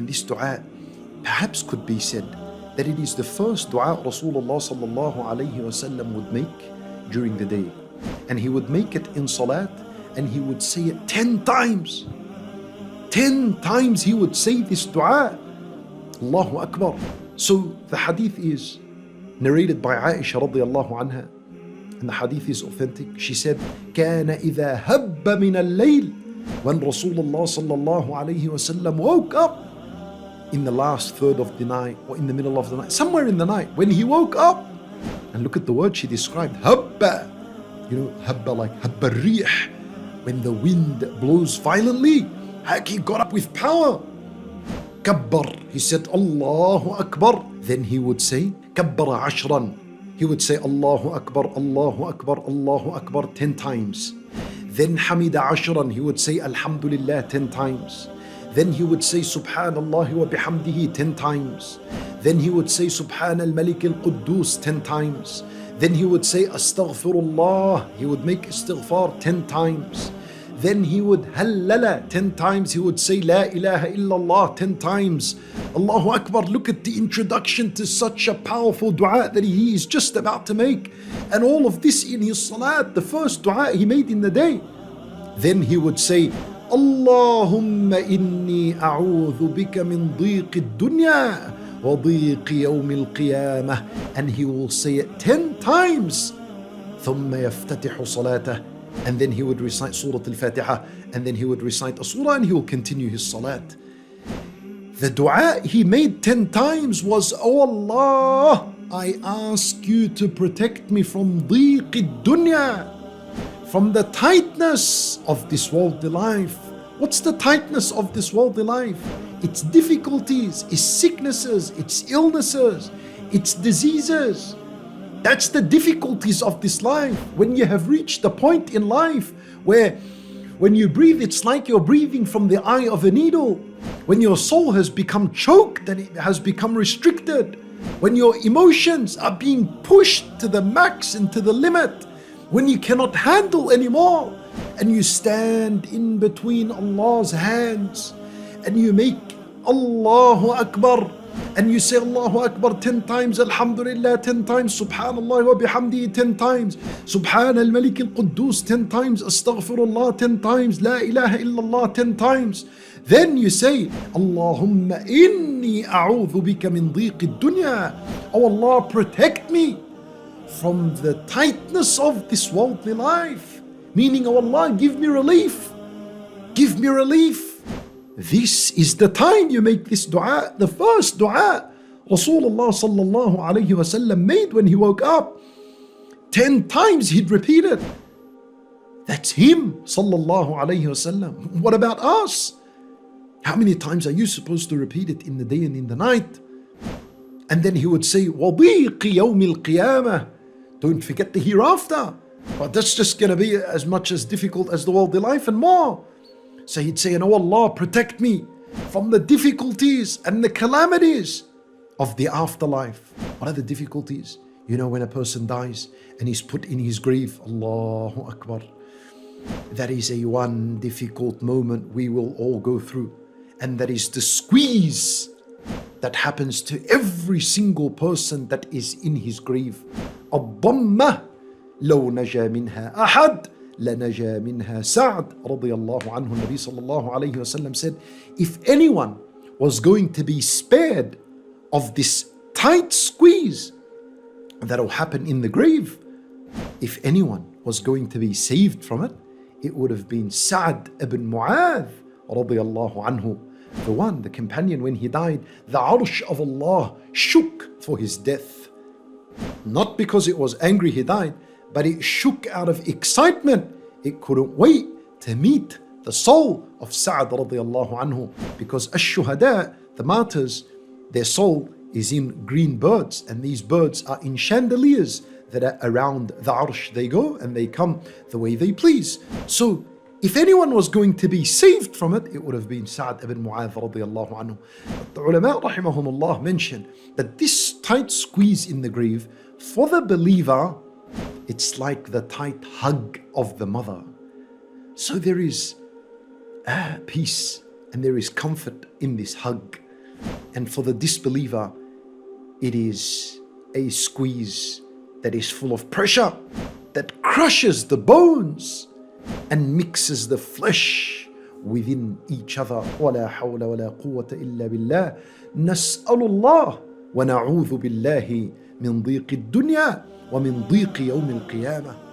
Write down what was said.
this dua perhaps could be said that it is the first dua Rasulullah sallallahu alayhi wasallam would make during the day. And he would make it in salat, and he would say it 10 times. 10 times he would say this dua. Allahu Akbar. So the hadith is narrated by Aisha radiallahu anha, and the hadith is authentic. She said, كان إذا هب من الليل, when Rasulullah sallallahu alayhi wasallam woke up in the last third of the night, or in the middle of the night, somewhere in the night, when he woke up, and look at the word she described, habba, habba like habba rih, when the wind blows violently, he got up with power. Kabbar, he said Allahu Akbar. Then he would say kabbara ashran, he would say Allahu Akbar, Allahu Akbar, Allahu Akbar 10 times. Then hamida ashran, he would say Alhamdulillah 10 times. Then he would say Subhanallah wa bihamdihi 10 times. Then he would say Subhan al-Malik al-Quddus 10 times. Then he would say Astaghfirullah, he would make istighfar 10 times. Then he would hallala 10 times, he would say La ilaha illallah 10 times. Allahu Akbar, look at the introduction to such a powerful dua that he is just about to make. And all of this in his salat, the first dua he made in the day. Then he would say, Allahumma inni a'udhu bika min dhiq ad-dunya wa dhiq yawm al-qiyamah. And he will say it 10 times. ثم يفتتح صلاته. And then he would recite Surah Al-Fatiha, and then he would recite a surah, and he will continue his salat. The dua he made 10 times was, Oh Allah, I ask you to protect me from dhiq ad-dunya, from the tightness of this worldly life. What's the tightness of this worldly life? It's difficulties, it's sicknesses, it's illnesses, it's diseases. That's the difficulties of this life. When you have reached the point in life where when you breathe, it's like you're breathing from the eye of a needle. When your soul has become choked and it has become restricted. When your emotions are being pushed to the max and to the limit. When you cannot handle anymore. And you stand in between Allah's hands. And you make Allahu Akbar. And you say Allahu Akbar 10 times, Alhamdulillah 10 times, Subhanallah wa bihamdihi 10 times, Subhan al-Malik al-Quddus 10 times, Astaghfirullah 10 times, La ilaha illallah 10 times. Then you say, Allahumma inni a'udhu bika min dhiq ad-dunya. Oh Allah, protect me from the tightness of this worldly life. Meaning, oh Allah, give me relief. Give me relief. This is the time you make this dua. The first dua Rasulullah sallallahu alayhi wasallam made when he woke up. 10 times he'd repeat it. That's him sallallahu alayhi wasallam. What about us? How many times are you supposed to repeat it in the day and in the night? And then he would say, وَضِيقِ يَوْمِ الْقِيَامَةِ. Don't forget the hereafter. But that's just going to be as much as difficult as the worldly life and more. So he'd say, Oh Allah, protect me from the difficulties and the calamities of the afterlife. What are the difficulties? When a person dies and he's put in his grave, Allahu Akbar. That is a one difficult moment we will all go through. And that is the squeeze that happens to every single person that is in his grave. الضمة لو نجا منها أحد لنجا منها سعد رضي الله عنه. Nabi sallallahu alayhi wasallam said, if anyone was going to be spared of this tight squeeze that will happen in the grave, if anyone was going to be saved from it, it would have been Sa'd ibn Mu'adh radiyallahu anhu. The companion, when he died, the arsh of Allah shook for his death. Not because it was angry he died, but it shook out of excitement. It couldn't wait to meet the soul of Sa'd radiyallahu anhu. Because ash-shuhada, the martyrs, their soul is in green birds, and these birds are in chandeliers that are around the arsh. They go and they come the way they please. So if anyone was going to be saved from it, it would have been Sa'd ibn Mu'adh radiyallahu anhu. But the ulama rahimahumullah mentioned that this tight squeeze in the grave, for the believer, it's like the tight hug of the mother. So there is peace and there is comfort in this hug. And for the disbeliever, it is a squeeze that is full of pressure, that crushes the bones and mixes the flesh within each other. وَلَا حَوْلَ وَلَا قُوَّةَ إِلَّا بِاللَّهِ نَسْأَلُ اللَّهِ وَنَعُوذُ بِاللَّهِ مِنْ ضِيقِ الدُّنْيَا وَمِنْ ضِيقِ يَوْمِ الْقِيَامَةِ.